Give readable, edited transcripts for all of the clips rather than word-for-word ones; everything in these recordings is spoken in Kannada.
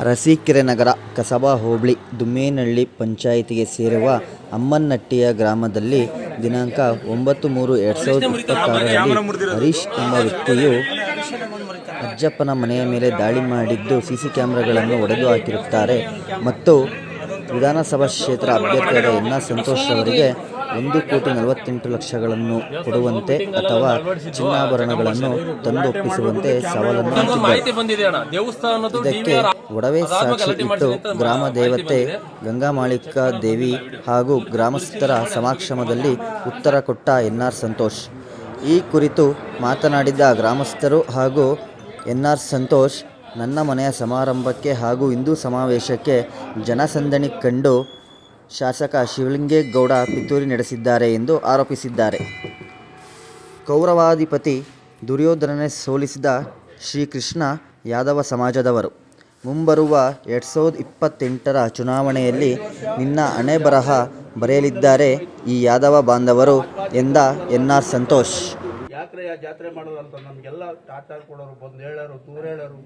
ಅರಸೀಕೆರೆ ನಗರ ಕಸಬಾ ಹೋಬಳಿ ದುಮ್ಮೇನಹಳ್ಳಿ ಪಂಚಾಯಿತಿಗೆ ಸೇರುವ ಅಮ್ಮನಹಟ್ಟಿಯ ಗ್ರಾಮದಲ್ಲಿ ದಿನಾಂಕ 9/3/2026ರಲ್ಲಿ ಹರೀಶ್ ಎಂಬ ವ್ಯಕ್ತಿಯು ಅಜ್ಜಪ್ಪನ ಮನೆಯ ಮೇಲೆ ದಾಳಿ ಮಾಡಿದ್ದು ಸಿಸಿ ಕ್ಯಾಮೆರಾಗಳನ್ನು ಒಡೆದು ಹಾಕಿರುತ್ತಾರೆ ಮತ್ತು ವಿಧಾನಸಭಾ ಕ್ಷೇತ್ರ ಅಭ್ಯರ್ಥಿಯಾದ ಎನ್.ಆರ್. ಸಂತೋಷ್ ಅವರಿಗೆ 1,48,00,000 ಕೊಡುವಂತೆ ಅಥವಾ ಚಿನ್ನಾಭರಣಗಳನ್ನು ತಂದೊಪ್ಪಿಸುವಂತೆ ಸವಾಲನ್ನು ಹಾಕಿದ್ದಾರೆ. ಇದಕ್ಕೆ ಒಡವೆ ಸಾಕ್ಷಿ ಇಟ್ಟು ಗ್ರಾಮ ದೇವತೆ ಗಂಗಾಮಾಳಿಕಾ ದೇವಿ ಹಾಗೂ ಗ್ರಾಮಸ್ಥರ ಸಮಕ್ಷಮದಲ್ಲಿ ಉತ್ತರ ಕೊಟ್ಟ ಎನ್.ಆರ್. ಸಂತೋಷ್. ಈ ಕುರಿತು ಮಾತನಾಡಿದ ಗ್ರಾಮಸ್ಥರು ಹಾಗೂ ಎನ್.ಆರ್. ಸಂತೋಷ್, ನನ್ನ ಮನೆಯ ಸಮಾರಂಭಕ್ಕೆ ಹಾಗೂ ಹಿಂದೂ ಸಮಾವೇಶಕ್ಕೆ ಜನಸಂದಣಿ ಕಂಡು ಶಾಸಕ ಶಿವಲಿಂಗೇಗೌಡ ಪಿತೂರಿ ನಡೆಸಿದ್ದಾರೆ ಎಂದು ಆರೋಪಿಸಿದ್ದಾರೆ. ಕೌರವಾಧಿಪತಿ ದುರ್ಯೋಧನನೇ ಸೋಲಿಸಿದ ಶ್ರೀಕೃಷ್ಣ ಯಾದವ ಸಮಾಜದವರು. ಮುಂಬರುವ 2028ರ ಚುನಾವಣೆಯಲ್ಲಿ ನಿನ್ನ ಹಣೆಬರಹ ಬರೆಯಲಿದ್ದಾರೆ ಈ ಯಾದವ ಬಾಂಧವರು ಎಂದ ಎನ್.ಆರ್. ಸಂತೋಷ್. ಯಾಕ್ರೆಯ ಜಾತ್ರೆ ಮಾಡೋದಂತ ನಮಗೆಲ್ಲ ಟಾಟಾರ್ ಕೊಡೋರು ಬಂದು ಹೇಳೋರು ದೂರ ಹೇಳೋರು.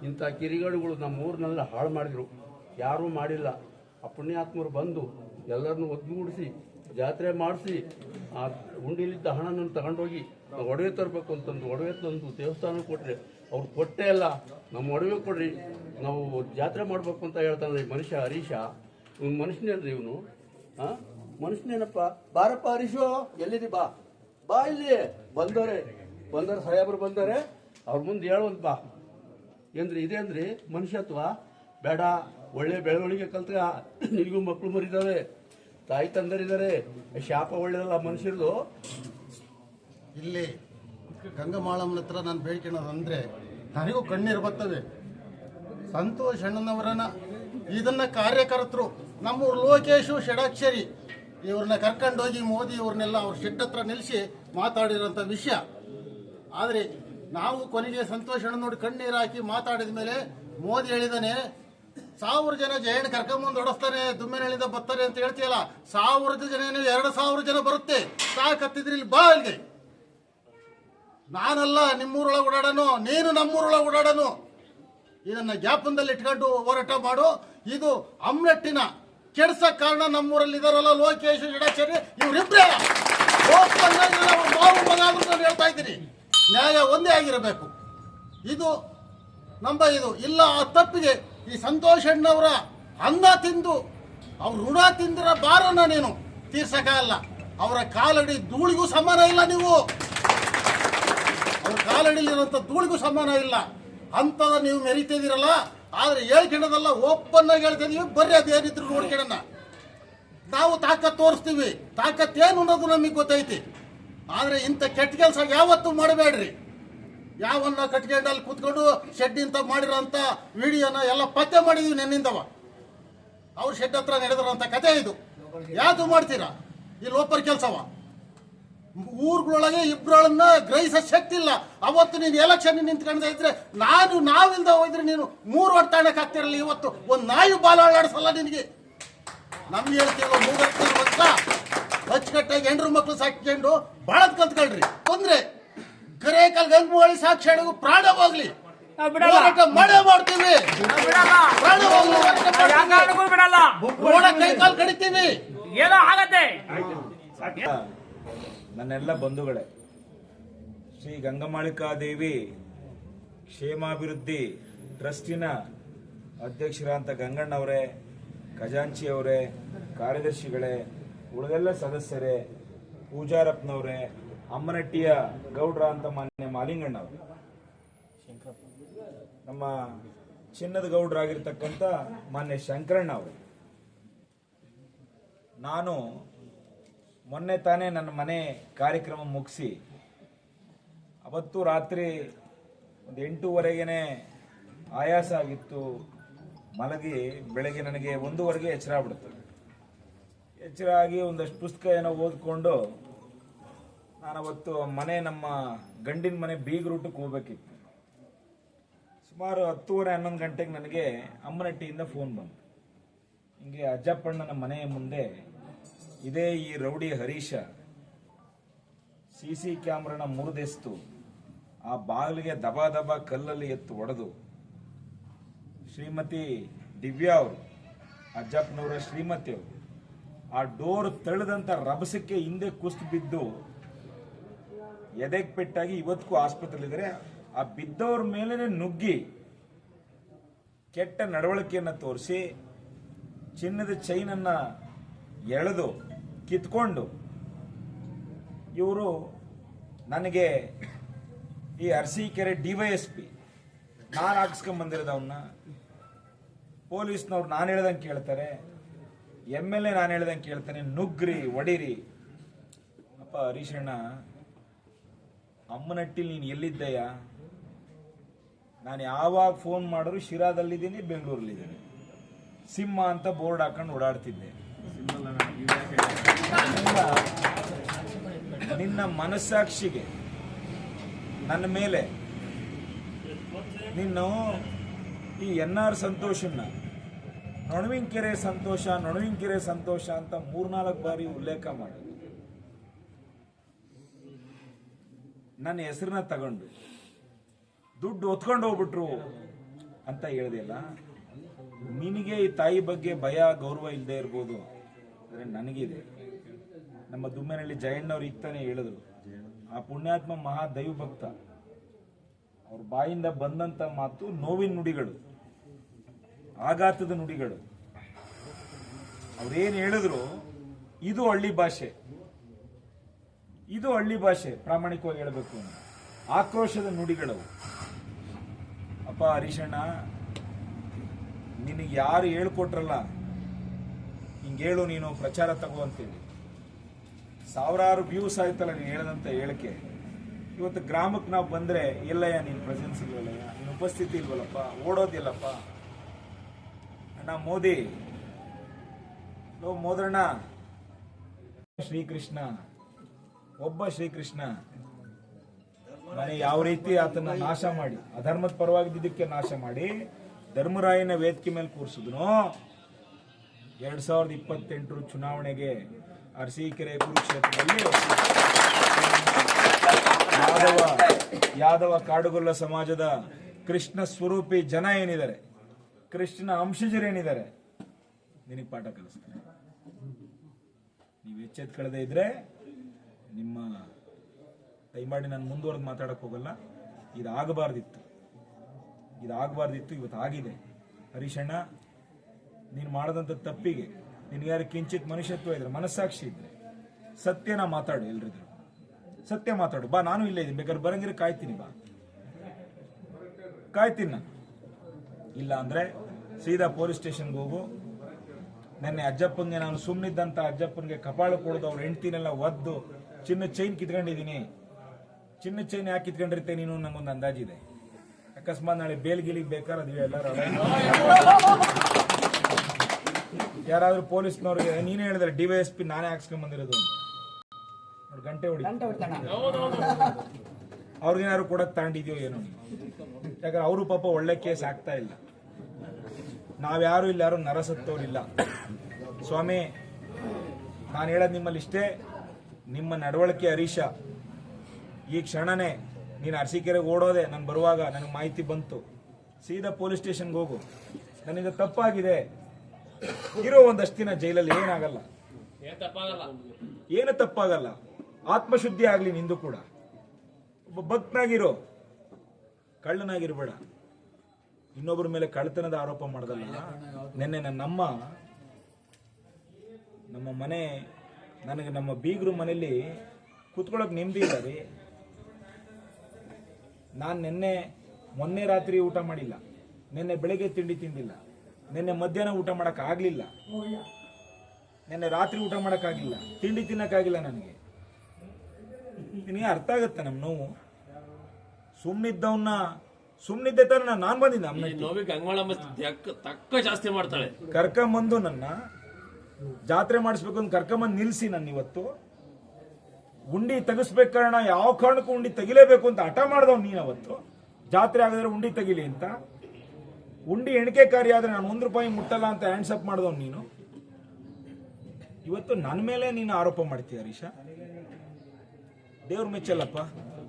ಇಂಥ ಕಿರಿಗಡುಗಳು ನಮ್ಮ ಊರಿನೆಲ್ಲ ಹಾಳು ಮಾಡಿದ್ರು. ಯಾರೂ ಮಾಡಿಲ್ಲ. ಆ ಪುಣ್ಯಾತ್ಮರು ಬಂದು ಎಲ್ಲರನ್ನೂ ಒಗ್ಗೂಡಿಸಿ ಜಾತ್ರೆ ಮಾಡಿಸಿ ಆ ಉಂಡಿಲಿದ್ದ ಹಣವನ್ನು ತಗೊಂಡೋಗಿ ನಾವು ಒಡವೆ ತರಬೇಕು ಅಂತಂದು ಒಡವೆ ತಂದು ದೇವಸ್ಥಾನ ಕೊಟ್ಟರೆ ಅವ್ರು ಕೊಟ್ಟೇ ಇಲ್ಲ. ನಮ್ಮ ಒಡವೆ ಕೊಡ್ರಿ, ನಾವು ಜಾತ್ರೆ ಮಾಡಬೇಕು ಅಂತ ಹೇಳ್ತಾನೆ ಈ ಮನುಷ್ಯ ಹರೀಶ. ಇವ್ನು ಮನುಷ್ಯನೇನ್ರಿ ಇವನು? ಮನುಷ್ಯನೇನಪ್ಪ? ಬಾರಪ್ಪ ಹರೀಶು, ಎಲ್ಲಿದಿ? ಬಾ ಇಲ್ಲಿ. ಬಂದವ್ರೆ ಸಾಹೇಬರು ಬಂದವ್ರೆ, ಅವ್ರ ಮುಂದೆ ಹೇಳೋದು ಬಾ ಏನ್ರಿ ಇದೇನ್ರಿ ಮನುಷ್ಯತ್ವ? ಬೇಡ. ಒಳ್ಳೆ ಬೆಳವಣಿಗೆ ಕಲ್ತ ನಿನಗೂ ಮಕ್ಕಳು ಮರಿದಾವೆ, ತಾಯಿ ತಂದರಿದ್ದಾರೆ. ಶಾಪ ಒಳ್ಳೆಯದಲ್ಲ ಮನುಷ್ಯರದು. ಇಲ್ಲಿ ಗಂಗಮಾಳಮ್ಮನ ಹತ್ರ ನಾನು ಬೇಡ್ಕೊಳ್ಳೋದಂದ್ರೆ ನನಗೂ ಕಣ್ಣೀರು ಬರ್ತವೆ. ಸಂತೋಷ್ ಅಣ್ಣನವರನ್ನ ಇದನ್ನ ಕಾರ್ಯಕರ್ತರು ನಮ್ಮೂರು ಲೋಕೇಶು ಷಡಾಕ್ಷರಿ ಇವ್ರನ್ನ ಕರ್ಕೊಂಡೋಗಿ ಮೋದಿ ಇವ್ರನ್ನೆಲ್ಲ ಅವ್ರ ಶೆಡ್ ಹತ್ರ ನಿಲ್ಲಿಸಿ ಮಾತಾಡಿರೋಂಥ ವಿಷಯ. ಆದರೆ ನಾವು ಕೊನೆಗೆ ಸಂತೋಷ್ ಅಣ್ಣ ನೋಡಿ ಕಣ್ಣೀರು ಹಾಕಿ ಮಾತಾಡಿದ ಮೇಲೆ ಮೋದಿ ಹೇಳಿದಾನೆ 1000 ಜನ ಜಯಣ್ಣ ಕರ್ಕೊಂಬಂದು ಹೊಡೆಸ್ತಾರೆ, ದುಮ್ಮೇನಹಳ್ಳಿಯಿಂದ ಬರ್ತಾರೆ ಅಂತ ಹೇಳ್ತೀಯಲ್ಲ. 1000 ಜನ 2,000 ಜನ ಬರುತ್ತೆ. ಸಾಕತ್ತಿದ್ರಿ ಇಲ್ಲಿ ಬಾ ಇಲ್ಲಿಗೆ. ನಾನಲ್ಲ ನಿಮ್ಮೂರೊಳಗೆ ಓಡಾಡೋನು, ನೀನು ನಮ್ಮೂರೊಳಗೆ ಓಡಾಡೋನು. ಇದನ್ನ ಜ್ಞಾಪನದಲ್ಲಿ ಇಟ್ಕೊಂಡು ಹೋರಾಟ ಮಾಡು. ಇದು ಅಮ್ಮನಹಟ್ಟಿನ ಕೆಡ್ಸಕ್ ಕಾರಣ ನಮ್ಮೂರಲ್ಲಿ ಇದಾರಲ್ಲ ಲೋಕೇಶ್ ಷಡಾಕ್ಷರಿ, ಇವರಿಬ್ಬರೇ ಮಾವು ಮಗ ನಾನು ಹೇಳ್ತಾ ಇದ್ದೀನಿ. ನ್ಯಾಯ ಒಂದೇ ಆಗಿರಬೇಕು. ಇದು ಇದು ಇಲ್ಲ. ಆ ತಪ್ಪಿಗೆ ಈ ಸಂತೋಷ್ ಅಣ್ಣವರ ಅನ್ನ ತಿಂದು ಅವ್ರ ಋಣ ತಿಂದಿರೋ ಬಾರನ್ನ ನೀನು ತೀರ್ಸಕ್ಕಾಗಲ್ಲ. ಅವರ ಕಾಲಡಿ ಧೂಳಿಗೂ ಸಮಾನ ಇಲ್ಲ. ನೀವು ಅವ್ರ ಕಾಲಡಿಲಿರುವಂತ ಧೂಳಿಗೂ ಸಮಾನ ಇಲ್ಲ. ಅಂತದ ನೀವು ಮೆರಿತಿದ್ದೀರಲ್ಲ. ಆದ್ರೆ ಹೇಳ್ಕೊಳ್ಳೋದಲ್ಲ, ಓಪನ್ ಆಗಿ ಹೇಳ್ತಿದೀವಿ. ಬರ್ರಿ ಅದೇನಿದ್ರು ನೋಡ್ಕೊಳ್ಳೋಣ. ನಾವು ತಾಕತ್ ತೋರಿಸ್ತೀವಿ. ತಾಕತ್ ಏನು ಅನ್ನೋದು ನಮಗೆ ಗೊತ್ತೈತಿ. ಆದ್ರೆ ಇಂಥ ಕೆಟ್ಟ ಕೆಲಸ ಯಾವತ್ತೂ ಮಾಡಬೇಡ್ರಿ. ಯಾವನ್ನ ಕಟ್ಕೊಂಡಲ್ಲಿ ಕೂತ್ಕೊಂಡು ಶೆಡ್ ಇಂತ ಮಾಡಿರೋಂಥ ವಿಡಿಯೋನ ಎಲ್ಲ ಪತ್ತೆ ಮಾಡಿದೀವಿ ನೆನ್ನಿಂದವ. ಅವ್ರ ಶೆಡ್ ಹತ್ರ ನಡೆದಿರೋಂಥ ಕತೆ ಇದು. ಯಾವುದು ಮಾಡ್ತೀರಾ? ಇಲ್ಲಿ ಒಬ್ಬರ ಕೆಲಸವ. ಊರುಗಳೊಳಗೆ ಇಬ್ಬರನ್ನ ಗ್ರಹಿಸೋ ಶಕ್ತಿ ಇಲ್ಲ. ಅವತ್ತು ನೀನು ಎಲೆಕ್ಷನ್ ನಿಂತ್ಕೊಂಡ ಇದ್ರೆ ನಾವಿಲ್ದ ಹೋದ್ರೆ ನೀನು 3 ಓಟ್ ತಾಣಕ್ಕೆ ಆಗ್ತಿರಲ್ಲ. ಇವತ್ತು ಒಂದು ನಾಯಿ ಬಾಲ ಆಡಿಸಲ್ಲ ನಿನಗೆ. ನಮ್ಗೆ ಹೇಳ್ತೀವಿ 3 ವರ್ಷ ಅಚ್ಚುಕಟ್ಟಾಗಿ ಹೆಂಡ್ರು ಮಕ್ಕಳು ಸಾಕಿಕೊಂಡು ಬಾಳದ್ ಕಲ್ತ್ಕೊಳ್ರಿ. ತೊಂದ್ರೆ ಕರೇಕಲ್ ಗಂಗಮಾಳಿ ಸಾಕ್ಷಿಗೂ ಪ್ರಾಣ ಹೋಗ್ಲಿ, ಮಳೆ ಮಾಡ್ತೀವಿ. ಪ್ರಾಣ ಹೋಗ್ಲಿ, ಕೈ ಕಾಲು ಕಡಿತೀವಿ. ಏನೋ ಆಗತ್ತೆ. ನನ್ನೆಲ್ಲ ಬಂಧುಗಳೇ, ಶ್ರೀ ಗಂಗಮಾಳಿಕಾದೇವಿ ಕ್ಷೇಮಾಭಿವೃದ್ಧಿ ಟ್ರಸ್ಟಿನ ಅಧ್ಯಕ್ಷರಾದಂಥ ಗಂಗಣ್ಣವರೇ, ಖಜಾಂಚಿಯವರೇ, ಕಾರ್ಯದರ್ಶಿಗಳೇ, ಉಳಿದೆಲ್ಲ ಸದಸ್ಯರೇ, ಪೂಜಾರಪ್ಪನವರೇ, ಅಮ್ಮನಹಟ್ಟಿಯ ಗೌಡ್ರ ಅಂತ ಮಾನ್ಯ ಮಾಲಿಂಗಣ್ಣವರು, ನಮ್ಮ ಚಿನ್ನದ ಗೌಡ್ರಾಗಿರ್ತಕ್ಕಂಥ ಮಾನ್ಯ ಶಂಕರಣ್ಣ ಅವರು. ನಾನು ಮೊನ್ನೆ ತಾನೇ ನನ್ನ ಮನೆ ಕಾರ್ಯಕ್ರಮ ಮುಗಿಸಿ ಅವತ್ತು ರಾತ್ರಿ 8:30ಗೆ ಆಯಾಸ ಆಗಿತ್ತು. ಮಲಗಿ ಬೆಳಗ್ಗೆ ನನಗೆ 1:00ಗೆ ಎಚ್ಚರ ಆಗ್ಬಿಡ್ತು. ಎಚ್ಚರ ಆಗಿ ಒಂದಷ್ಟು ಪುಸ್ತಕ ಏನೋ ಓದ್ಕೊಂಡು ನಾನು ಅವತ್ತು ನಮ್ಮ ಗಂಡಿನ ಮನೆ ಬೀಗ ರೂಟಕ್ಕೆ ಹೋಗ್ಬೇಕಿತ್ತು. ಸುಮಾರು 10:30-11 ಗಂಟೆಗೆ ನನಗೆ ಅಮ್ಮನಹಟ್ಟಿಯಿಂದ ಫೋನ್ ಬಂತು. ಹಿಂಗೆ ಅಜ್ಜಪ್ಪಣ್ಣನ ಮನೆಯ ಮುಂದೆ ಇದೇ ಈ ರೌಡಿ ಹರೀಶ ಸಿಸಿ ಕ್ಯಾಮ್ರಾನ ಮುರಿದೆಸ್ತು ಆ ಬಾಗಿಲಿಗೆ ದಬಾ ದಬಾ ಕಲ್ಲಲ್ಲಿ ಎತ್ತು ಹೊಡೆದು ಶ್ರೀಮತಿ ದಿವ್ಯಾ ಅವರು, ಅಜ್ಜಪ್ಪನವರ ಶ್ರೀಮತಿ ಅವರು, ಆ ಡೋರ್ ತಳ್ಳಿದಂಥ ರಭಸಕ್ಕೆ ಹಿಂದೆ ಕುಸ್ತು ಬಿದ್ದು ಎದೆಗೆ ಪೆಟ್ಟಾಗಿ ಇವತ್ತಿಗೂ ಆಸ್ಪತ್ರೆಲಿದ್ದಾರೆ. ಆ ಬಿದ್ದವ್ರ ಮೇಲೇನೆ ನುಗ್ಗಿ ಕೆಟ್ಟ ನಡವಳಿಕೆಯನ್ನು ತೋರಿಸಿ ಚಿನ್ನದ ಚೈನನ್ನ ಎಳೆದು ಕಿತ್ಕೊಂಡು ಇವರು ನನಗೆ ಈ ಅರಸೀಕೆರೆ DYSP ನಾನು ಹಾಕ್ಸ್ಕೊಂಡ್ ಬಂದಿರೋದವನ್ನ ಪೊಲೀಸ್ನವ್ರು ನಾನು ಹೇಳ್ದಂಗೆ ಕೇಳ್ತಾರೆ, MLA ನಾನು ಹೇಳ್ದಂಗೆ ಕೇಳ್ತಾನೆ, ನುಗ್ಗ್ರಿ ಒಡಿರಿ. ಅಪ್ಪ ಹರೀಶಣ್ಣ, ಅಮ್ಮನಟ್ಟಿಲಿ ನೀನು ಎಲ್ಲಿದ್ದಯ್ಯ? ನಾನು ಯಾವಾಗ ಫೋನ್ ಮಾಡಿದ್ರು ಶಿರಾದಲ್ಲಿದ್ದೀನಿ, ಬೆಂಗಳೂರಲ್ಲಿದ್ದೀನಿ, ಸಿಂಹ ಅಂತ ಬೋರ್ಡ್ ಹಾಕೊಂಡು ಓಡಾಡ್ತಿದ್ದೆ. ನಿನ್ನ ಮನಸ್ಸಾಕ್ಷಿಗೆ ನನ್ನ ಮೇಲೆ ನೀನು ಈ NR ಸಂತೋಷನ್ನ ನೊಣವಿನಕೆರೆ ಸಂತೋಷ ಅಂತ 3-4 ಬಾರಿ ಉಲ್ಲೇಖ ಮಾಡಿ ನನ್ನ ಹೆಸರನ್ನ ತಗೊಂಡು ದುಡ್ಡು ಹೊತ್ಕೊಂಡು ಹೋಗ್ಬಿಟ್ರು ಅಂತ ಹೇಳಿದೆಯಲ್ಲ. ನಿನಗೆ ಈ ತಾಯಿ ಬಗ್ಗೆ ಭಯ ಗೌರವ ಇಲ್ಲದೆ ಇರ್ಬೋದು, ಆದರೆ ನನಗಿದೆ. ನಮ್ಮ ದುಮ್ಮೆನಹಳ್ಳಿ ಜಯಣ್ಣವ್ರು ಈಗ ತಾನೇ ಹೇಳಿದ್ರು, ಆ ಪುಣ್ಯಾತ್ಮ ಮಹಾ ದೈವಭಕ್ತ, ಅವ್ರ ಬಾಯಿಂದ ಬಂದಂತ ಮಾತು ನೋವಿನ ನುಡಿಗಳು, ಆಘಾತದ ನುಡಿಗಳು. ಅವ್ರೇನು ಹೇಳಿದ್ರು ಇದು ಹಳ್ಳಿ ಭಾಷೆ, ಪ್ರಾಮಾಣಿಕವಾಗಿ ಹೇಳಬೇಕು ಅಂದ್ರೆ ಆಕ್ರೋಶದ ನುಡಿಗಳು. ಅಪ್ಪ ಹರೀಶಣ್ಣ, ನಿನಗೆ ಯಾರು ಹೇಳ್ಕೊಟ್ರಲ್ಲ ಹಿಂಗೇಳು ನೀನು ಪ್ರಚಾರ ತಗೋ ಅಂತೇಳಿ, ಸಾವಿರಾರು ವ್ಯೂಸ್ ಆಯ್ತಲ್ಲ ನೀನು ಹೇಳದಂತ ಹೇಳಿಕೆ. ಇವತ್ತು ಗ್ರಾಮಕ್ಕೆ ನಾವು ಬಂದ್ರೆ ಎಲ್ಲಯ್ಯ ನೀನು ಪ್ರೆಸೆನ್ಸ್ ಇಲ್ವಲ್ಲಯ್ಯ, ನೀನು ಉಪಸ್ಥಿತಿ ಇಲ್ವಲ್ಲಪ್ಪ, ಓಡೋದಿಲ್ಲಪ್ಪ. ಅಣ್ಣ ಮೋದಿ, ಮೋದಣ್ಣ, ಶ್ರೀಕೃಷ್ಣ, ಒಬ್ಬ ಶ್ರೀಕೃಷ್ಣ ಮನೆ ಯಾವ ರೀತಿ ಆತನ ನಾಶ ಮಾಡಿ, ಅಧರ್ಮದ ಪರವಾಗಿದ್ದಕ್ಕೆ ನಾಶ ಮಾಡಿ ಧರ್ಮರಾಯನ ವೇದಿಕೆ ಮೇಲೆ ಕೂರಿಸಿದ್ನೋ, 2028 ಚುನಾವಣೆಗೆ ಅರಸೀಕೆರೆ ಕುರುಕ್ಷೇತ್ರದಲ್ಲಿ ಯಾದವ ಕಾಡುಗೊಲ್ಲ ಸಮಾಜದ ಕೃಷ್ಣ ಸ್ವರೂಪಿ ಜನ ಏನಿದ್ದಾರೆ, ಕೃಷ್ಣನ ಅಂಶಜರೇನಿದ್ದಾರೆ, ನಿನಗೆ ಪಾಠ ಕಲಿಸ್ತಾರೆ. ನೀವು ಎಚ್ಚೆತ್ಕೊಳ್ಳದೆ ಇದ್ರೆ ನಿಮ್ಮ ದಯಮಾಡಿ ನಾನು ಮುಂದುವರೆದು ಮಾತಾಡಕ್ ಹೋಗಲ್ಲ. ಇದಾಗಬಾರ್ದಿತ್ತು, ಇವತ್ತು ಆಗಿದೆ. ಹರೀಶಣ್ಣ, ನೀನು ಮಾಡದಂತ ತಪ್ಪಿಗೆ ನಿನ್ಗ್ಯಾರು ಕಿಂಚಿತ್ ಮನುಷ್ಯತ್ವ ಇದ್ರೆ, ಮನಸ್ಸಾಕ್ಷಿ ಇದ್ರೆ ಸತ್ಯನ ಮಾತಾಡು. ಎಲ್ರಿದ್ರು ಸತ್ಯ ಮಾತಾಡು. ಬಾ, ನಾನು ಇಲ್ಲೇ ಇದ್ದೀನಿ, ಬೇಕಾದ್ರೆ ಬರಂಗಿರ ಕಾಯ್ತೀನಿ, ಬಾ ಕಾಯ್ತೀನಿ ನಾನು. ಇಲ್ಲ ಅಂದ್ರೆ ಸೀದಾ ಪೊಲೀಸ್ ಸ್ಟೇಷನ್ಗೆ ಹೋಗು. ನೆನ್ನೆ ಅಜ್ಜಪ್ಪಂಗೆ ನಾನು ಸುಮ್ಮನಿದ್ದಂತ ಅಜ್ಜಪ್ಪನಿಗೆ ಕಪಾಳ ಕೊಡೋದು ಅವ್ರ ಹೆಂಡ್ತಿನೆಲ್ಲ ಒದ್ದು ಚಿನ್ನ ಚೈನ್ ಕಿತ್ಕೊಂಡಿದ್ದೀನಿ. ಚಿನ್ನ ಚೈನ್ ಯಾಕೆ ಕಿತ್ಕೊಂಡಿರುತ್ತೆ ನೀನು, ನಂಗೊಂದು ಅಂದಾಜಿದೆ. ಅಕಸ್ಮಾತ್ ನಾಳೆ ಬೇಲ್ಗಿಲಿಗೆ ಬೇಕಾದ್ರೆ ಅದು ಎಲ್ಲರೂ ಯಾರಾದ್ರೂ ಪೊಲೀಸ್ನವ್ರಿಗೆ ನೀನೇ ಹೇಳಿದ್ರೆ DYSP ನಾನೇ ಹಾಕ್ಸ್ಕೊಂಡ್ ಬಂದಿರೋದು ನೋಡಿ, ಗಂಟೆ ಹೊಡಿ, ಅವ್ರಿಗೇನಾದ್ರು ಕೊಡಕ್ ತಗೊಂಡಿದ್ಯೋ ಏನೋ ನೀವು. ಯಾಕಂದ್ರೆ ಅವರು ಪಾಪ ಒಳ್ಳೆ ಕೇಸ್ ಆಗ್ತಾ ಇಲ್ಲ. ನಾವ್ಯಾರು ಇಲ್ಲಿ ಯಾರು ನರಸತ್ತವ್ರಿಲ್ಲ ಸ್ವಾಮಿ. ನಾನು ಹೇಳೋದು ನಿಮ್ಮಲ್ಲಿ ಇಷ್ಟೇ, ನಿಮ್ಮ ನಡವಳಿಕೆ ಹರೀಶ, ಈ ಕ್ಷಣನೇ ನೀನು ಅರಸೀಕೆರೆಗೆ ಓಡೋದೆ. ನಾನು ಬರುವಾಗ ನನಗೆ ಮಾಹಿತಿ ಬಂತು, ಸೀದಾ ಪೊಲೀಸ್ ಸ್ಟೇಷನ್ಗೆ ಹೋಗು, ನನಗೆ ತಪ್ಪಾಗಿದೆ, ಇರೋ ಒಂದಷ್ಟು ದಿನ ಜೈಲಲ್ಲಿ ಏನಾಗಲ್ಲ, ಏನು ತಪ್ಪಾಗಲ್ಲ, ಆತ್ಮಶುದ್ಧಿ ಆಗ್ಲಿ ನಿಂದು ಕೂಡ. ಒಬ್ಬ ಭಕ್ತನಾಗಿರೋ, ಕಳ್ಳನಾಗಿರ್ಬೇಡ. ಇನ್ನೊಬ್ಬರ ಮೇಲೆ ಕಳ್ಳತನದ ಆರೋಪ ಮಾಡೋದಲ್ಲ. ನಿನ್ನೆ ನಮ್ಮ ಮನೆ, ನನಗೆ ನಮ್ಮ ಬೀಗರು ಮನೆಯಲ್ಲಿ ಕುತ್ಕೊಳ್ಳೋಕೆ ನೆಮ್ಮದಿ ಇಲ್ಲ ರೀ. ನಾನು ಮೊನ್ನೆ ರಾತ್ರಿ ಊಟ ಮಾಡಿಲ್ಲ, ನಿನ್ನೆ ಬೆಳಗ್ಗೆ ತಿಂಡಿ ತಿಂದಿಲ್ಲ, ನಿನ್ನೆ ಮಧ್ಯಾಹ್ನ ಊಟ ಮಾಡಕ್ ಆಗ್ಲಿಲ್ಲ, ನಿನ್ನೆ ರಾತ್ರಿ ಊಟ ಮಾಡಕ್ ಆಗಿಲ್ಲ, ತಿಂಡಿ ತಿನ್ನಕ್ಕಾಗಿಲ್ಲ ನನಗೆ. ನಿನಗೆ ಅರ್ಥ ಆಗತ್ತೆ ನಮ್ಮ ನೋವು. ಸುಮ್ಮನಿದ್ದೆ ತಾನೆ ನಾನು ಬಂದಿದ್ದೆ. ತಕ್ಕ ಜಾಸ್ತಿ ಮಾಡ್ತಾಳೆ. ಕರ್ಕೊಂಬಂದು ನನ್ನ ಜಾತ್ರೆ ಮಾಡಿಸ್ಬೇಕು ಅಂತ ಕರ್ಕೊಂಬಂದು ನಿಲ್ಸಿ ನನ್ನ ಇವತ್ತು ಉಂಡಿ ತೆಗಿಸ್ಬೇಕು ಕಾರಣ ಯಾವ ಕಾರಣಕ್ಕೂ ಉಂಡಿ ತೆಗಿಲೇಬೇಕು ಅಂತ ಹಠ ಮಾಡಿದವ್ ನೀನು. ಅವತ್ತು ಜಾತ್ರೆ ಆಗಿದ್ರೆ ಉಂಡಿ ತೆಗಿಲಿ ಅಂತ, ಉಂಡಿ ಎಣಿಕೆ ಕಾರ್ಯ ಆದ್ರೆ ನಾನು ₹1 ಮುಟ್ಟಲ್ಲ ಅಂತ ಹ್ಯಾಂಡ್ಸ್ ಅಪ್ ಮಾಡಿದವ್ ನೀನು. ಇವತ್ತು ನನ್ನ ಮೇಲೆ ನೀನು ಆರೋಪ ಮಾಡ್ತೀಯ ಹರೀಶ. ದೇವ್ರ ಮೆಚ್ಚಲ್ಲಪ್ಪ.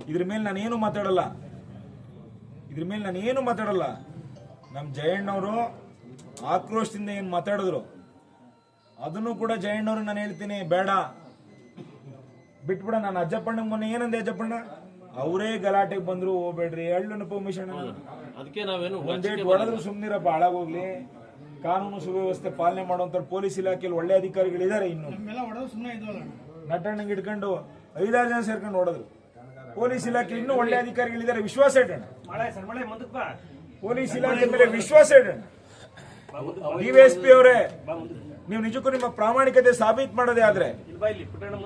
ಇದ್ರ ಮೇಲೆ ನಾನೇನು ಮಾತಾಡಲ್ಲ. ನಮ್ಮ ಜಯಣ್ಣವರು ಆಕ್ರೋಶದಿಂದ ಏನು ಮಾತಾಡಿದ್ರು ಅದನ್ನು ಕೂಡ ಜಯಣ್ಣವ್ರು ನಾನು ಹೇಳ್ತೀನಿ ಬೇಡ ಬಿಟ್ಬಿಡ. ನಾನು ಅಜ್ಜಪ್ಪಣ್ಣ ಮೊನ್ನೆ ಏನಂದೆ ಅಜ್ಜಪ್ಪಣ್ಣ ಅವರೇ ಗಲಾಟೆಗೆ ಬಂದ್ರು ಹೋಗ್ಬೇಡ್ರಿ ಎಳ್ಳನ್ನು ಪರ್ಮಿಷನ್ ಅದಕ್ಕೆ ನಾವೇನು ಒಂದೇಟ್ ಹೊಡೆದ್ರು ಸುಮ್ನಿರಪ್ಪ ಹಾಳಾಗೋಗ್ಲಿ. ಕಾನೂನು ಸುವ್ಯವಸ್ಥೆ ಪಾಲನೆ ಮಾಡುವಂತ ಪೊಲೀಸ್ ಇಲಾಖೆಯಲ್ಲಿ ಒಳ್ಳೆ ಅಧಿಕಾರಿಗಳಿದ್ದಾರೆ. ಇನ್ನು ನಟಣ್ಣಂಗೆ ಹಿಡ್ಕೊಂಡು 5-6 ಜನ ಸೇರ್ಕೊಂಡು ಹೊಡೆದ್ರು. ಪೊಲೀಸ್ ಇಲಾಖೆ ಇನ್ನೂ ಒಳ್ಳೆ ಅಧಿಕಾರಿಗಳಿದ್ದಾರೆ, ವಿಶ್ವಾಸ ಇಡೋಣ. ಪೊಲೀಸ್ ಇಲಾಖೆ ಮೇಲೆ ವಿಶ್ವಾಸ ಇಡೋಣ. ಡಿವೈಎಸ್ಪಿ ಅವರೇ, ನೀವು ನಿಜಕ್ಕೂ ನಿಮ್ಮ ಪ್ರಾಮಾಣಿಕತೆ ಸಾಬೀತು ಮಾಡೋದೇ ಆದ್ರೆ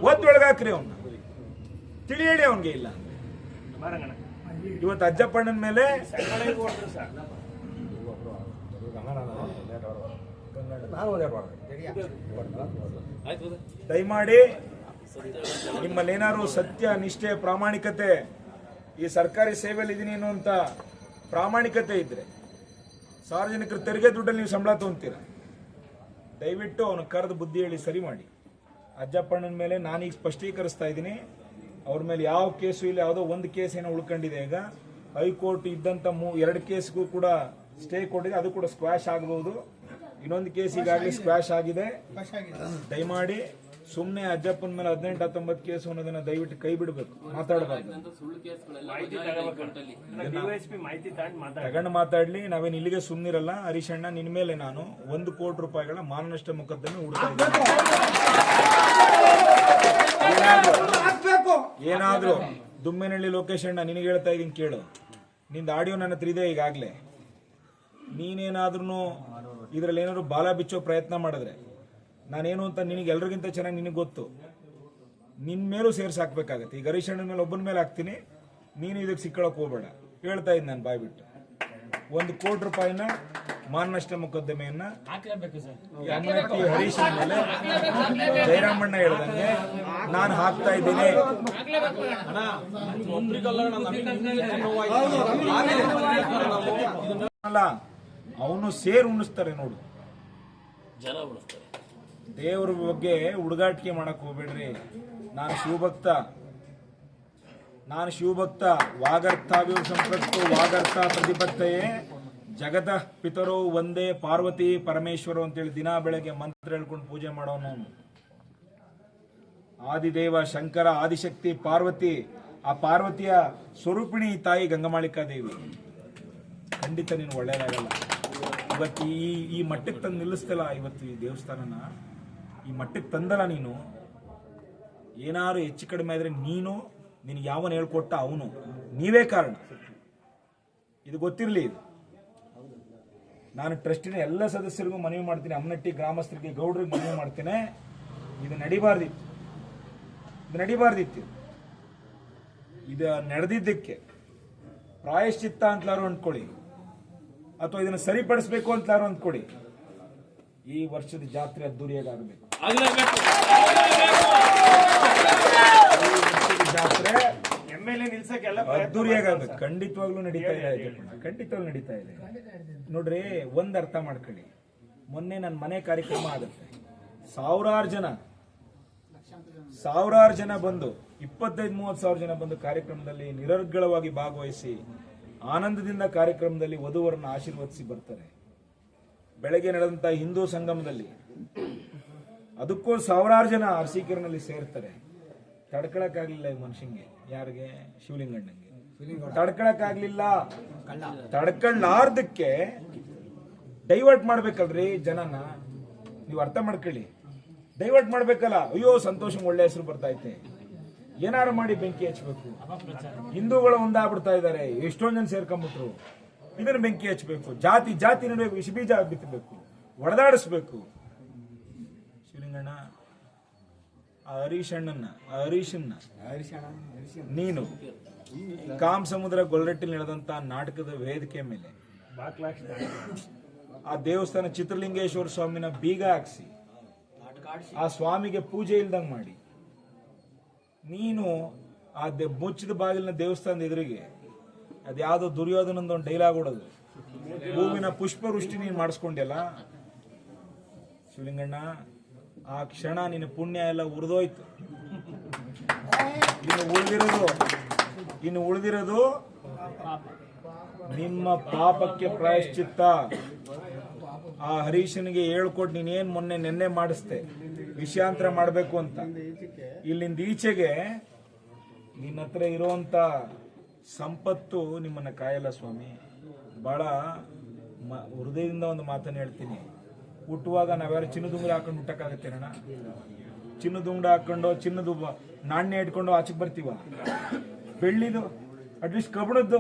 ಒಳಗಾಕ್ರಿ ಅವನ್ನ, ತಿಳಿ ಹೇಳಿ ಅವನ್ಗೆ ಇಲ್ಲ. ಇವತ್ತು ಅಜ್ಜಪ್ಪಣ್ಣನ ಮೇಲೆ ದಯಮಾಡಿ ನಿಮ್ಮಲ್ಲೇನಾದ್ರು ಸತ್ಯ ನಿಷ್ಠೆ ಪ್ರಾಮಾಣಿಕತೆ ಈ ಸರ್ಕಾರಿ ಸೇವೆಯಲ್ಲಿ ಇದೀನಿ ಅನ್ನುವಂತ ಪ್ರಾಮಾಣಿಕತೆ ಇದ್ರೆ ಸಾರ್ವಜನಿಕರ ತೆರಿಗೆ ದುಡ್ಡಲ್ಲಿ ನೀವು ಸಂಬಳ ತಗೊಂತೀರ, ದಯವಿಟ್ಟು ಅವನು ಕರೆದು ಬುದ್ಧಿ ಹೇಳಿ ಸರಿ ಮಾಡಿ. ಅಜ್ಜಪ್ಪಣ್ಣನ ಮೇಲೆ ನಾನೀಗ ಸ್ಪಷ್ಟೀಕರಿಸ್ತಾ ಇದ್ದೀನಿ, ಅವ್ರ ಮೇಲೆ ಯಾವ ಕೇಸು ಇಲ್ಲ, ಯಾವುದೋ ಒಂದು ಕೇಸ್ ಏನೋ ಉಳ್ಕೊಂಡಿದೆ. ಈಗ ಹೈಕೋರ್ಟ್ ಇದ್ದಂತ 2 ಕೇಸ್ಗೂ ಕೂಡ ಸ್ಟೇ ಕೊಟ್ಟಿದೆ, ಅದು ಕೂಡ ಸ್ಕ್ವಾಶ್ ಆಗಬಹುದು. ಇನ್ನೊಂದು ಕೇಸ್ ಈಗಾಗಲೇ ಸ್ಕ್ವಾಶ್ ಆಗಿದೆ. ದಯಮಾಡಿ ಸುಮ್ಮನೆ ಅಜ್ಜಪ್ಪನ ಮೇಲೆ 18-19 ಕೇಸು ಅನ್ನೋದನ್ನ ದಯವಿಟ್ಟು ಕೈ ಬಿಡಬೇಕು, ಮಾತಾಡಬಾರ್ದು. ತಗೊಂಡು ಮಾತಾಡ್ಲಿ, ನಾವೇನು ಇಲ್ಲಿಗೆ ಸುಮ್ಮನಿರಲ್ಲ. ಹರೀಶಣ್ಣ, ನಿನ್ ಮೇಲೆ ನಾನು 1 ಕೋಟಿ ರೂಪಾಯಿಗಳ ಮಾನನಷ್ಟ ಮೊಕದ್ದಮೆ ಹೂಡ್ತಾ ಇದ್ದೀನಿ. ಏನಾದ್ರು ದುಮ್ಮೆನಹಳ್ಳಿ ಲೋಕೇಶ್ ಅಣ್ಣ ನಿನಗೆ ಹೇಳ್ತಾ ಇದೀನಿ ಕೇಳು, ನಿಂದ ಆಡಿಯೋ ನನ್ನ ಹತ್ರ ಇದೆ ಈಗಾಗಲೇ. ನೀನೇನಾದ್ರೂ ಇದ್ರಲ್ಲಿ ಏನಾದ್ರು ಬಾಲ ಬಿಚ್ಚೋ ಪ್ರಯತ್ನ ಮಾಡಿದ್ರೆ ನಾನೇನು ಅಂತ ನಿನಗೆ ಎಲ್ರಿಗಿಂತ ಚೆನ್ನಾಗಿ ನಿನಗೆ ಗೊತ್ತು. ನಿನ್ ಮೇಲೂ ಸೇರ್ಸಾಕ್ಬೇಕಾಗತ್ತೆ. ಈಗ ಹರೀಶಣ್ಣನ ಮೇಲೆ ಒಬ್ಬನ ಮೇಲೆ ಹಾಕ್ತೀನಿ, ನೀನು ಇದಕ್ಕೆ ಸಿಕ್ಕಳಕ್ ಹೋಗ್ಬೇಡ. ಹೇಳ್ತಾ ಇದ್ದೀನಿ ನಾನು ಬಾಯ್ಬಿಟ್ಟು. 1 ಕೋಟಿ ರೂಪಾಯಿನ ಮಾನನಷ್ಟ ಮೊಕದ್ದಮೆಯನ್ನ ಹರೀಶ್ ಮೇಲೆ ಜಯರಾಮಣ್ಣ ಹೇಳ್ದಂಗೆ ನಾನು ಹಾಕ್ತಾ ಇದ್ದೀನಿ. ಅಲ್ಲ, ಅವನು ಸೇರ್ ಉಣಿಸ್ತಾರೆ ನೋಡು. ಜನ ಉಳಿಸ್ತಾರೆ. ದೇವ್ರ ಬಗ್ಗೆ ಹುಡುಗಾಟಿಕೆ ಮಾಡಕ್ ಹೋಗ್ಬೇಡ್ರಿ. ನಾನು ಶಿವಭಕ್ತ. ವಾಗರ್ಥಾವ್ಯೂ ಸಂಪತ್ತು ವಾಗರ್ಥ ಪ್ರತಿಪತ್ತೆಯೇ ಜಗತ ಪಿತರೋ ಒಂದೇ ಪಾರ್ವತಿ ಪರಮೇಶ್ವರ ಅಂತೇಳಿ ದಿನ ಬೆಳಗ್ಗೆ ಮಂತ್ರ ಹೇಳ್ಕೊಂಡು ಪೂಜೆ ಮಾಡೋನು. ಆದಿದೇವ ಶಂಕರ, ಆದಿಶಕ್ತಿ ಪಾರ್ವತಿ, ಆ ಪಾರ್ವತಿಯ ಸ್ವರೂಪಿಣಿ ತಾಯಿ ಗಂಗಮಾಳಿಕಾ ದೇವಿ. ಖಂಡಿತ ನೀನು ಒಳ್ಳೇದಾಗಲ್ಲ. ಇವತ್ತು ಈ ಮಟ್ಟಕ್ಕೆ ತಂದು ನಿಲ್ಲಿಸ್ತಲ್ಲ, ಇವತ್ತು ಈ ದೇವಸ್ಥಾನನ ಈ ಮಟ್ಟಕ್ಕೆ ತಂದಲ್ಲ ನೀನು. ಏನಾದ್ರು ಹೆಚ್ಚು ಕಡಿಮೆ ಆದ್ರೆ ನಿನಗೆ ಯಾವನು ಹೇಳ್ಕೊಟ್ಟ ಅವನು, ನೀವೇ ಕಾರಣ. ಇದು ಗೊತ್ತಿರಲಿ. ಇದು ನಾನು ಟ್ರಸ್ಟಿನ ಎಲ್ಲ ಸದಸ್ಯರಿಗೂ ಮನವಿ ಮಾಡ್ತೀನಿ, ಅಮ್ಮನಟ್ಟಿ ಗ್ರಾಮಸ್ಥರಿಗೆ, ಗೌಡ್ರಿಗೆ ಮನವಿ ಮಾಡ್ತೇನೆ. ಇದು ನಡಿಬಾರ್ದಿತ್ತು. ಇದು ನಡೆದಿದ್ದಕ್ಕೆ ಪ್ರಾಯಶ್ಚಿತ್ತ ಅಂತಲಾರು ಅಂದ್ಕೊಳ್ಳಿ, ಅಥವಾ ಇದನ್ನು ಸರಿಪಡಿಸಬೇಕು ಅಂತಲಾರು ಅಂದ್ಕೊಳ್ಳಿ. ಈ ವರ್ಷದ ಜಾತ್ರೆ ಅದ್ದೂರಿಯಾಗಬೇಕು. ಜಾತ್ರೆ ಅದ್ದೂರಿಯಾಗಬೇಕು. ಖಂಡಿತವಾಗ್ಲೂ ನಡೀತಾ ಇದೆ. ನೋಡ್ರಿ, ಒಂದ್ ಅರ್ಥ ಮಾಡ್ಕೊಳ್ಳಿ. ಮೊನ್ನೆ ನನ್ನ ಮನೆ ಕಾರ್ಯಕ್ರಮ ಆಗುತ್ತೆ, ಸಾವಿರಾರು ಜನ ಬಂದು 25-30 ಸಾವಿರ ಜನ ಬಂದು ಕಾರ್ಯಕ್ರಮದಲ್ಲಿ ನಿರರ್ಗಳವಾಗಿ ಭಾಗವಹಿಸಿ ಆನಂದದಿಂದ ಕಾರ್ಯಕ್ರಮದಲ್ಲಿ ವಧುವರನ್ನ ಆಶೀರ್ವದಿಸಿ ಬರ್ತಾರೆ. ಬೆಳಗ್ಗೆ ನಡೆದಂತ ಹಿಂದೂ ಸಂಗಮದಲ್ಲಿ ಅದಕ್ಕೂ ಸಾವಿರಾರು ಜನ ಅರಸೀಕೆರೆನಲ್ಲಿ ಸೇರ್ತಾರೆ. ತಡ್ಕೊಳಕ್ಕಾಗ್ಲಿಲ್ಲ ಈ ಮನುಷ್ಯಂಗೆ, ಯಾರಿಗೆ? ಶಿವಲಿಂಗಣ್ಣಂಗೆ ತಡ್ಕೊಳಕ್ಕಾಗ್ಲಿಲ್ಲ. ತಡ್ಕೊಳ್ಳಾರ್ದಕ್ಕೆ ಡೈವರ್ಟ್ ಮಾಡ್ಬೇಕಲ್ರಿ ಜನನ. ನೀವು ಅರ್ಥ ಮಾಡ್ಕೊಳ್ಳಿ, ಡೈವರ್ಟ್ ಮಾಡ್ಬೇಕಲ್ಲ. ಅಯ್ಯೋ ಸಂತೋಷ ಒಳ್ಳೆ ಹೆಸರು ಬರ್ತಾ ಐತೆ, ಏನಾರು ಮಾಡಿ ಬೆಂಕಿ ಹಚ್ಚಬೇಕು. ಹಿಂದೂಗಳು ಒಂದಾಗ್ಬಿಡ್ತಾ ಇದ್ದಾರೆ, ಎಷ್ಟೊಂದು ಜನ ಸೇರ್ಕೊಂಡ್ಬಿಟ್ರು. ಇದನ್ನ ಬೆಂಕಿ ಹಚ್ಚಬೇಕು. ಜಾತಿ ನಡುವೆ ವಿಷಬೀಜ ಬಿತ್ತಬೇಕು, ಒಡೆದಾಡಿಸ್ಬೇಕು. ಶಿವಲಿಂಗಣ್ಣ, ಹರೀಶನ್ನ ನೀನು ಕಾಮ್ ಸಮುದ್ರ ಗೊಲ್ರಟ್ಟಿಲ್ ನಡೆದಂತ ನಾಟಕದ ವೇದಿಕೆ ಮೇಲೆ ಆ ದೇವಸ್ಥಾನ ಚಿತ್ರಲಿಂಗೇಶ್ವರ ಸ್ವಾಮಿನ ಬೀಗ ಹಾಕ್ಸಿ ಆ ಸ್ವಾಮಿಗೆ ಪೂಜೆ ಇಲ್ದಂಗ್ ಮಾಡಿ, ನೀನು ಆ ಮುಚ್ಚಿದ ಬಾಗಿಲಿನ ದೇವಸ್ಥಾನದ ಎದುರಿಗೆ ಅದ್ಯಾವುದೋ ದುರ್ಯೋಧನಂದೊಂದು ಡೈಲಾಗ್ ಹೊಡೋದು, ಹೂವಿನ ಪುಷ್ಪವೃಷ್ಟಿ ನೀನು ಮಾಡಿಸ್ಕೊಂಡೆಲ್ಲ. ಶಿವಲಿಂಗಣ್ಣ, ಆ ಕ್ಷಣ ನಿನ್ನ ಪುಣ್ಯ ಎಲ್ಲ ಉರಿದೋಯ್ತು. ಇನ್ನು ಉಳಿದಿರೋದು ನಿಮ್ಮ ಪಾಪಕ್ಕೆ ಪ್ರಾಯಶ್ಚಿತ್ತ ಆ ಹರೀಶನಿಗೆ ಹೇಳ್ಕೊಟ್ಟು ನೀನೇನ್ ನೆನ್ನೆ ಮಾಡಿಸ್ದೆ ವಿಷಯಾಂತರ ಮಾಡಬೇಕು ಅಂತ. ಇಲ್ಲಿಂದ ಈಚೆಗೆ ನಿನ್ನ ಹತ್ರ ಇರುವಂತ ಸಂಪತ್ತು ನಿಮ್ಮನ್ನ ಕಾಯಲ್ಲ ಸ್ವಾಮಿ. ಬಹಳ ಹೃದಯದಿಂದ ಒಂದು ಮಾತನ್ನು ಹೇಳ್ತೀನಿ. ಹುಟ್ಟುವಾಗ ನಾವ್ಯಾರು ಚಿನ್ನದುಂಗುರ ಹಾಕೊಂಡು ಹುಟ್ಟಕ್ಕಾಗತ್ತೇನಣ್ಣ? ಚಿನ್ನದುಂಗುರ ಹಾಕೊಂಡು ಚಿನ್ನದ ನಾಣ್ಯ ಇಟ್ಕೊಂಡು ಆಚೆಗೆ ಬರ್ತೀವ? ಬೆಳ್ಳಿದು ಅಟ್ಲೀಸ್ಟ್ ಕಬ್ಬಣದ್ದು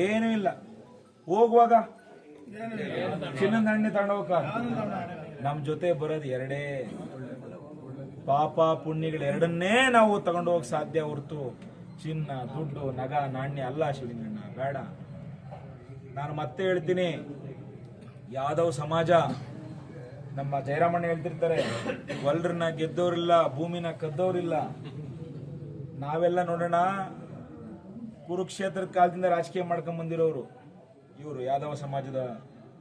ಏನೂ ಇಲ್ಲ. ಹೋಗುವಾಗ ಚಿನ್ನದ ನಾಣ್ಯ ತಗೊಂಡೋಗ. ನಮ್ ಜೊತೆ ಬರೋದು ಎರಡೇ, ಪಾಪ ಪುಣ್ಯಗಳು ಎರಡನ್ನೇ ನಾವು ತಗೊಂಡು ಹೋಗಕ್ ಸಾಧ್ಯ ಹೊರತು ಚಿನ್ನ, ದುಡ್ಡು, ನಗ, ನಾಣ್ಯ ಅಲ್ಲ ಶಿವಲಿಂಗಣ್ಣ, ಬೇಡ. ನಾನು ಮತ್ತೆ ಹೇಳ್ತೀನಿ, ಯಾದವ್ ಸಮಾಜ, ನಮ್ಮ ಜಯರಾಮಣ್ಣ ಹೇಳ್ತಿರ್ತಾರೆ, ವಲ್ರನ್ನ ಗೆದ್ದವರಿಲ್ಲ, ಭೂಮಿನ ಕದ್ದವರಿಲ್ಲ. ನಾವೆಲ್ಲ ನೋಡೋಣ, ಕುರುಕ್ಷೇತ್ರದ ಕಾಲದಿಂದ ರಾಜಕೀಯ ಮಾಡ್ಕೊಂಡ್ ಬಂದಿರೋರು ಇವರು, ಯಾದವ ಸಮಾಜದ,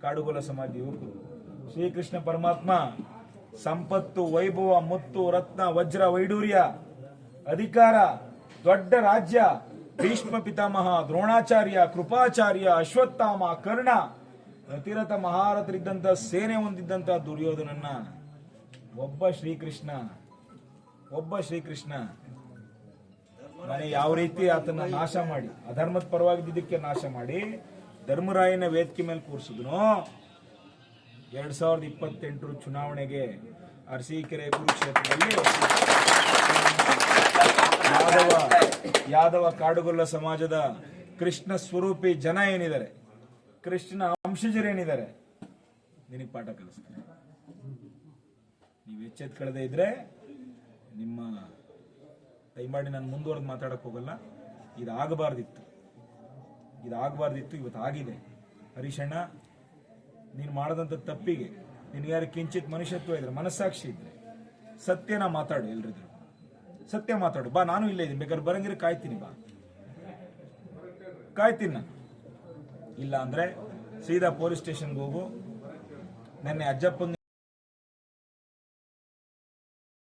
ಕಾಡುಗೋಲ ಸಮಾಜ ಯುವಕರು. ಶ್ರೀಕೃಷ್ಣ ಪರಮಾತ್ಮ ಸಂಪತ್ತು, ವೈಭವ, ಮುತ್ತು, ರತ್ನ, ವಜ್ರ, ವೈಡೂರ್ಯ, ಅಧಿಕಾರ, ದೊಡ್ಡ ರಾಜ್ಯ, ಭೀಷ್ಮ ಪಿತಾಮಹ, ದ್ರೋಣಾಚಾರ್ಯ, ಕೃಪಾಚಾರ್ಯ, ಅಶ್ವತ್ಥಾಮ, ಕರ್ಣ, ಅತಿರಥ ಮಹಾರಥರಿದ್ದಂತ ಸೇನೆ ಹೊಂದಿದ್ದಂತ ದುರ್ಯೋಧನನ್ನ ಒಬ್ಬ ಶ್ರೀಕೃಷ್ಣ ಮನೆ ಯಾವ ರೀತಿ ಆತನ ನಾಶ ಮಾಡಿ, ಅಧರ್ಮದ ಪರವಾಗಿದ್ದಕ್ಕೆ ನಾಶ ಮಾಡಿ ಧರ್ಮರಾಯನ ವೇದಿಕೆ ಮೇಲೆ ಕೂರಿಸಿದ್ನೋ, 2028 ಚುನಾವಣೆಗೆ ಅರಸೀಕೆರೆ ಕುರುಕ್ಷೇತ್ರದಲ್ಲಿ ಯಾದವ ಕಾಡುಗೊಲ್ಲ ಸಮಾಜದ ಕೃಷ್ಣ ಸ್ವರೂಪಿ ಜನ ಏನಿದ್ದಾರೆ, ಕೃಷ್ಣನ ಅಂಶಜರೇನಿದ್ದಾರೆ, ನಿನಗೆ ಪಾಠ ಕಲಿಸ್ತಾರೆ. ನೀವು ಎಚ್ಚೆತ್ಕೊಳ್ಳದೆ ಇದ್ರೆ ನಿಮ್ಮ ದಯಮಾಡಿ ನಾನು ಮುಂದುವರೆದು ಮಾತಾಡಕ್ ಹೋಗಲ್ಲ. ಇದಾಗಬಾರ್ದಿತ್ತು, ಇವತ್ತು ಆಗಿದೆ. ಹರೀಶಣ್ಣ, ನೀನು ಮಾಡದಂತ ತಪ್ಪಿಗೆ ನಿನ್ಗಾರು ಕಿಂಚಿತ್ ಮನುಷ್ಯತ್ವ ಇದ್ರೆ, ಮನಸ್ಸಾಕ್ಷಿ ಇದ್ರೆ ಸತ್ಯನ ಮಾತಾಡು. ಎಲ್ರಿದ್ರು ಸತ್ಯ ಮಾತಾಡು. ಬಾ, ನಾನು ಇಲ್ಲೇ ಇದ್ದೀನಿ, ಬೇಕಾದ್ರೆ ಬರಂಗಿದ್ರೆ ಕಾಯ್ತೀನಿ, ಬಾ ಕಾಯ್ತೀನಿ ನಾನು. ಇಲ್ಲ ಅಂದ್ರೆ ಸೀದಾ ಪೊಲೀಸ್ ಸ್ಟೇಷನ್ಗೆ ಹೋಗು. ನೆನ್ನೆ ಅಜ್ಜಪ್ಪಂಗೆ